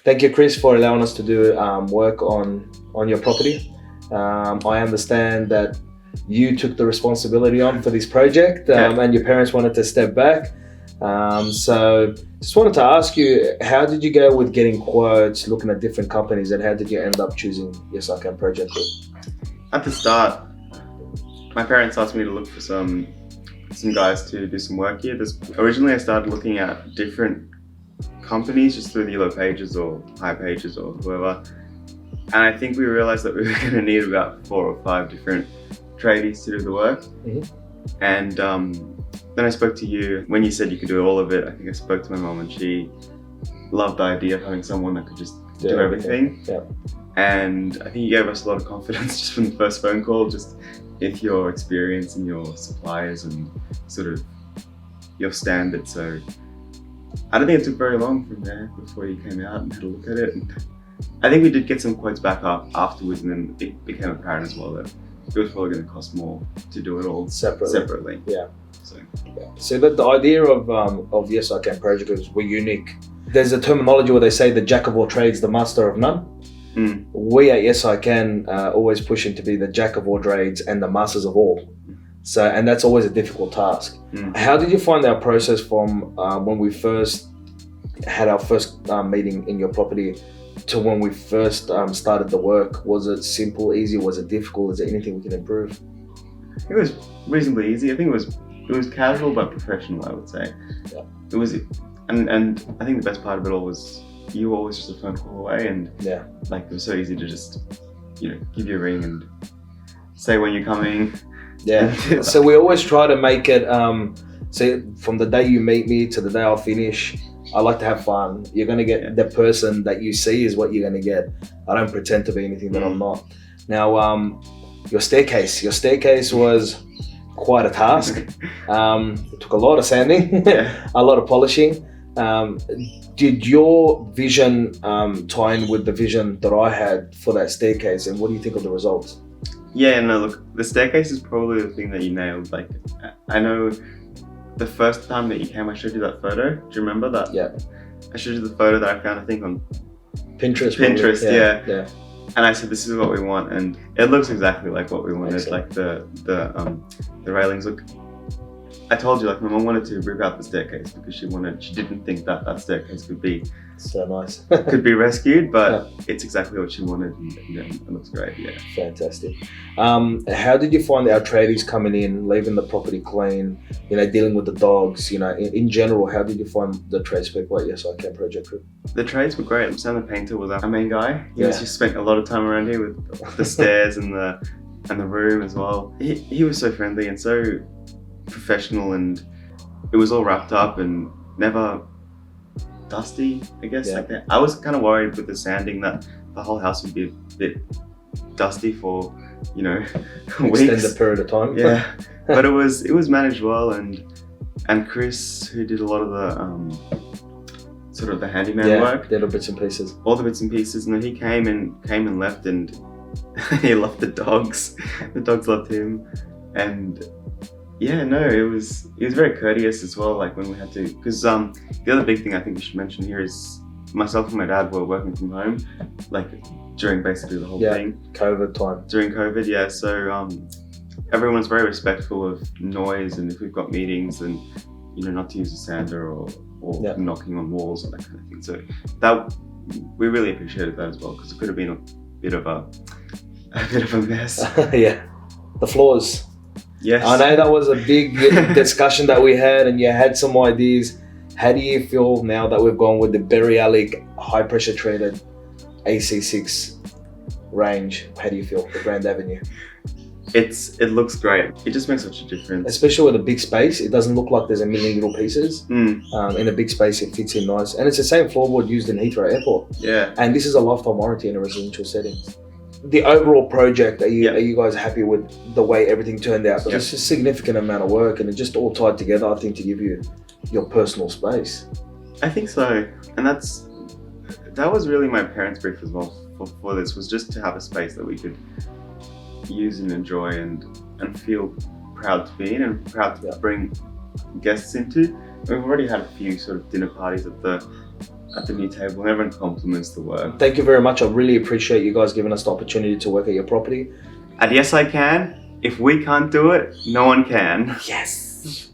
Thank you, Chris, for allowing us to do work on your property. I understand that you took the responsibility on for this project, and your parents wanted to step back. So just wanted to ask you, how did you go with getting quotes, looking at different companies, and how did you end up choosing Yes I Can Project Group? At the start, my parents asked me to look for some guys to do some work here. Originally I started looking at different companies just through the Yellow Pages or High Pages or whoever. And I think we realized that we were going to need about 4 or 5 different tradies to do the work. Mm-hmm. And then I spoke to you. When you said you could do all of it, I think I spoke to my mom and she loved the idea of having someone that could just do everything. Yeah. And I think you gave us a lot of confidence just from the first phone call, just with your experience and your suppliers and sort of your standards. So I don't think it took very long from there before you came out and had a look at it. And I think we did get some quotes back up afterwards, and then it became apparent as well that it was probably going to cost more to do it all separately. Yeah. So the idea of Yes I Can Project Groups were unique. There's a terminology where they say the jack of all trades, the master of none. We at Yes I Can always pushing to be the jack of all trades and the masters of all. So, and that's always a difficult task. How did you find our process from when we first had our first meeting in your property to when we first started the work? Was it simple, easy? Was it difficult? Is there anything we can improve? It was reasonably easy. I think it was casual but professional, I would say. Yeah. It was, and I think the best part of it all was you were always just a phone call away, and like it was so easy to just, give you a ring and say when you're coming. Yeah. So we always try to make it, so from the day you meet me to the day I'll finish, I like to have fun. You're going to get the person that you see is what you're going to get. I don't pretend to be anything that I'm not. Now, your staircase was quite a task. It took a lot of sanding, a lot of polishing. Did your vision tie in with the vision that I had for that staircase, and what do you think of the results? Yeah, no, look, the staircase is probably the thing that you nailed. Like, I know the first time that you came, I showed you that photo. Do you remember that? Yeah. I showed you the photo that I found, I think, on Pinterest, yeah. And I said, this is what we want, and it looks exactly like what we wanted. Excellent. Like the railings look. I told you, like, my mum wanted to rip out the staircase because she didn't think that staircase could be so nice. could be rescued, but it's exactly what she wanted, and it looks great. Yeah. Fantastic. How did you find our tradies coming in, leaving the property clean, dealing with the dogs, in general, how did you find the tradespeople at Yes I Can Project Group? The trades were great. Sam the painter was our main guy. He just spent a lot of time around here with the stairs and the room as well. He was so friendly and so professional, and it was all wrapped up and never dusty, I guess. Like that. I was kind of worried with the sanding that the whole house would be a bit dusty for weeks. Extended period of time. Yeah. But it was managed well, and Chris, who did a lot of the sort of the handyman work, little bits and pieces, all the bits and pieces, and then he came and left, and he loved the dogs. The dogs loved him, and it was very courteous as well. Like when we had to, because the other big thing I think we should mention here is myself and my dad were working from home, like during basically the whole thing. COVID time. During COVID, so everyone's very respectful of noise, and if we've got meetings, and not to use a sander or knocking on walls and that kind of thing. So that we really appreciated that as well, because it could have been a bit of a mess. The floors. Yes. I know that was a big discussion that we had, and you had some ideas. How do you feel now that we've gone with the Berryalic high pressure treated AC6 range? How do you feel for Grand Avenue? It looks great. It just makes such a difference. Especially with a big space, it doesn't look like there's a million little pieces. In a big space, it fits in nice. And it's the same floorboard used in Heathrow Airport. Yeah. And this is a lifetime warranty in a residential setting. The overall project, are you guys happy with the way everything turned out? But it's a significant amount of work, and it just all tied together, I think, to give you your personal space. I think so. And that was really my parents' brief as well for this, was just to have a space that we could use and enjoy and feel proud to be in and proud to bring guests into. We've already had a few sort of dinner parties at at the new table and everyone compliments the work. Thank you very much. I really appreciate you guys giving us the opportunity to work at your property. And yes, I can. If we can't do it, no one can. Yes.